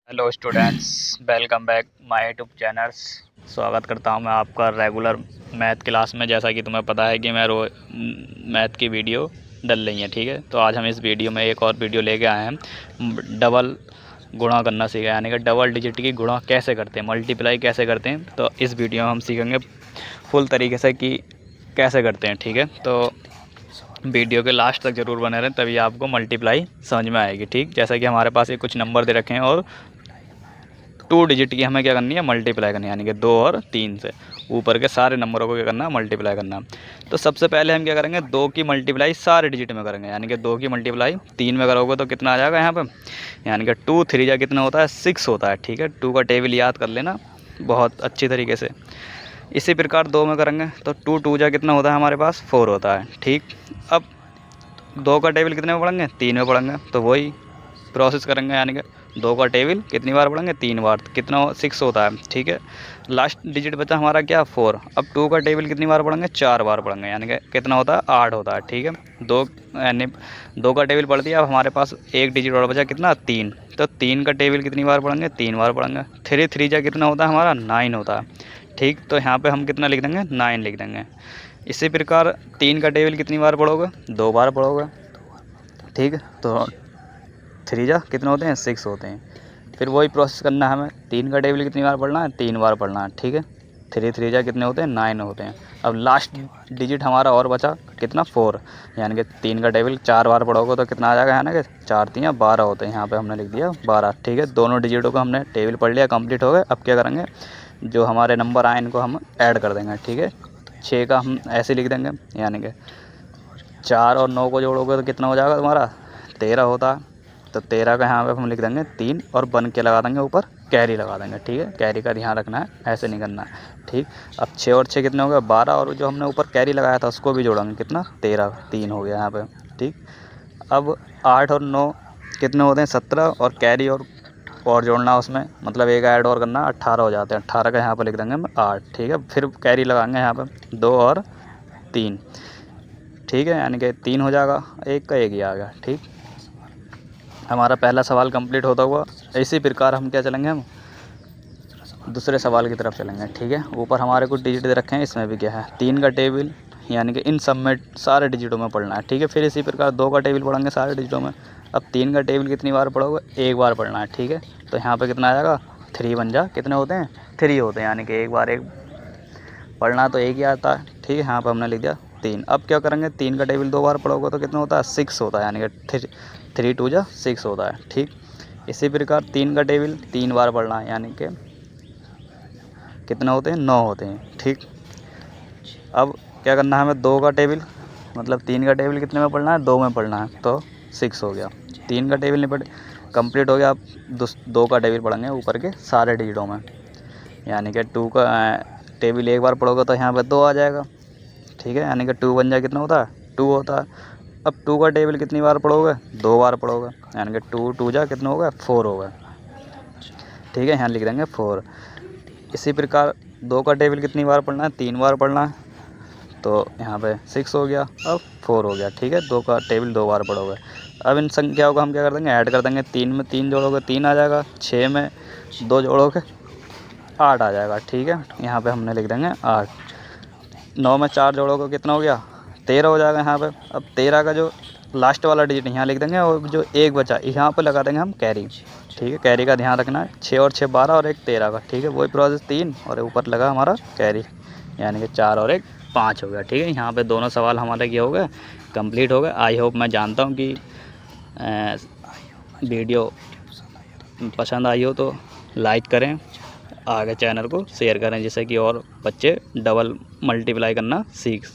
Hello students, welcome back my YouTube channels. स्वागत करता हूं मैं आपका रेगुलर मैथ क्लास में। जैसा कि तुम्हें पता है कि मैं मैथ की वीडियो डल रही है, ठीक है। तो आज हम इस वीडियो में एक और वीडियो लेके आए हैं। डबल गुणा करना सीखा, यानी कि डबल डिजिट की गुणा कैसे करते हैं, मल्टीप्लाई कैसे करते हैं। तो इस वीडियो में हम सीखेंगे फुल तरीके से कि कैसे करते हैं, ठीक है। तो वीडियो के लास्ट तक ज़रूर बने रहें, तभी आपको मल्टीप्लाई समझ में आएगी, ठीक। जैसा कि हमारे पास ये कुछ नंबर दे रखे हैं और 2 डिजिट की हमें क्या करनी है, मल्टीप्लाई करनी है। यानी कि 2 और 3 से ऊपर के सारे नंबरों को क्या करना है, मल्टीप्लाई करना। तो सबसे पहले हम क्या करेंगे, 2 की मल्टीप्लाई सारे डिजिट में करेंगे। यानी कि 2 की मल्टीप्लाई 3 में करोगे तो कितना आ जाएगा यहाँ पे, यानी कि 2 3 जा कितना होता है, 6 होता है, ठीक है। 2 का टेबल याद कर लेना बहुत अच्छी तरीके से। इसी प्रकार 2 में करेंगे तो 2 2 जा कितना होता है हमारे पास, 4 होता है, ठीक। अब 2 का टेबल कितने में पढ़ेंगे, 3 में पढ़ेंगे, तो वही प्रोसेस करेंगे। यानी कि 2 का टेबल कितनी बार पढ़ेंगे, 3 बार, तो कितना 6 होता है, ठीक है। लास्ट डिजिट बचा हमारा क्या, 4। अब 2 का टेबल कितनी बार पढ़ेंगे, 4 बार पढ़ेंगे, यानी कि कितना होता है, 8 होता है, ठीक है। 2 यानी 2 का टेबल पढ़ दिया। अब हमारे पास एक डिजिट और बचा कितना, 3। तो 3 का टेबल कितनी बार पढ़ेंगे, 3 बार पढ़ेंगे। 3 3 जा कितना होता है हमारा, 9 होता है, ठीक। तो यहाँ पर हम कितना लिख देंगे, 9 लिख देंगे। इसी प्रकार 3 का टेबल कितनी बार पढ़ोगे, 2 बार पढ़ोगे, ठीक है। तो 3 जा कितने होते हैं, 6 होते हैं। फिर वही प्रोसेस करना है हमें। 3 का टेबल कितनी बार पढ़ना है, 3 बार पढ़ना है, ठीक है। 3 3 जा कितने होते हैं, 9 होते हैं। अब लास्ट डिजिट हमारा और बचा कितना, 4। यानी कि 3 का टेबल 4 बार पढ़ोगे तो कितना आ जाएगा, यानी कि 4 3 12 होते हैं। यहाँ पे हमने लिख दिया 12, ठीक है। दोनों डिजिटों को हमने टेबल पढ़ लिया, कंप्लीट हो गए। अब क्या करेंगे, जो हमारे नंबर आए इनको हम ऐड कर देंगे, ठीक है। 6 का हम ऐसे लिख देंगे, यानी कि 4 और 9 को जोड़ोगे तो कितना हो जाएगा तुम्हारा, 13 होता है। तो 13 का यहाँ पे हम लिख देंगे 3 और बन के लगा देंगे, ऊपर कैरी लगा देंगे, ठीक है। कैरी का ध्यान रखना है, ऐसे नहीं करना है, ठीक। अब 6 और 6 कितने हो गए, 12, और जो हमने ऊपर कैरी लगाया था उसको भी जोड़ेंगे, कितना, 13, 3 हो गया यहाँ पे, ठीक। अब 8 और 9 कितने होते हैं, 17, और कैरी और जोड़ना उसमें, मतलब एक ऐड और करना, 18 हो जाते हैं। 18 का यहाँ पर लिख देंगे हम 8, ठीक है। फिर कैरी लगाएंगे यहाँ पर 2 और 3, ठीक है। यानी कि 3 हो जाएगा, एक का एक ही आ गया, ठीक। हमारा पहला सवाल कंप्लीट होता हुआ। इसी प्रकार हम क्या चलेंगे, हम दूसरे सवाल की तरफ चलेंगे, ठीक है। ऊपर हमारे कुछ डिजिट दे रखे हैं, इसमें भी क्या है, 3 का टेबल, यानी कि इन सब में सारे डिजिटों में पढ़ना है, ठीक है। फिर इसी प्रकार 2 का टेबल पढ़ेंगे सारे डिजिटों में। अब 3 का टेबल कितनी बार पढ़ोगे, एक बार पढ़ना है, ठीक है। तो यहाँ पर कितना आ जाएगा, 3 बन जा कितने होते हैं, 3 होते हैं। यानी कि एक बार एक पढ़ना तो एक ही आता है, ठीक है। यहाँ पर हमने लिख दिया 3। अब क्या करेंगे, 3 का टेबल 2 बार पढ़ोगे तो कितना होता है, 6 होता है। यानी कि 3 2 जा 6 होता है, ठीक। इसी प्रकार 3 का टेबल 3 बार पढ़ना है, यानी कि कितने होते हैं, 9 होते हैं, ठीक। अब क्या करना है हमें, 2 का टेबल, मतलब 3 का टेबल कितने में पढ़ना है, 2 में पढ़ना है, तो 6 हो गया। 3 का टेबल नहीं पढ़ कंप्लीट हो गया। अब 2 का टेबल पढ़ेंगे ऊपर के सारे डिजिटों में। यानी कि 2 का टेबल एक बार पढ़ोगे तो यहाँ पर 2 आ जाएगा, ठीक है। यानी कि 2 बन जाए कितना होता है, 2 होता है। अब 2 का टेबल कितनी बार पढ़ोगे, 2 बार पढ़ोगे, यानी कि 2 2 जा कितना होगा, 4 होगा, ठीक है। यहाँ लिख देंगे 4। इसी प्रकार 2 का टेबल कितनी बार पढ़ना है, 3 बार पढ़ना है, तो यहाँ पे 6 हो गया, अब 4 हो गया, ठीक है। 2 का टेबल 2 बार पढ़ोगे। अब इन संख्याओं को हम क्या कर देंगे, ऐड कर देंगे। 3 में 3 जोड़ोगे 3 आ जाएगा, 6 में 2 जोड़ोगे 8 आ जाएगा, ठीक है। यहाँ पे हमने लिख देंगे 8। 9 में 4 जोड़ोगे कितना हो गया, 13 हो जाएगा यहाँ पे। अब 13 का जो लास्ट वाला डिजिट यहाँ लिख देंगे, और जो एक बचा यहाँ पे लगा देंगे हम कैरी, ठीक है। कैरी का ध्यान रखना है, 6 और 6 12 और 1 13 का, ठीक है। वही प्रोसेस 3 और ऊपर लगा हमारा कैरी, यानी कि 4 और 1 5 हो गया, ठीक है। यहाँ पे दोनों सवाल हमारे ये हो गए, कंप्लीट हो गए। आई होप, मैं जानता हूँ कि वीडियो पसंद आई हो तो लाइक करें, आगे चैनल को शेयर करें, जिससे कि और बच्चे डबल मल्टीप्लाई करना सीख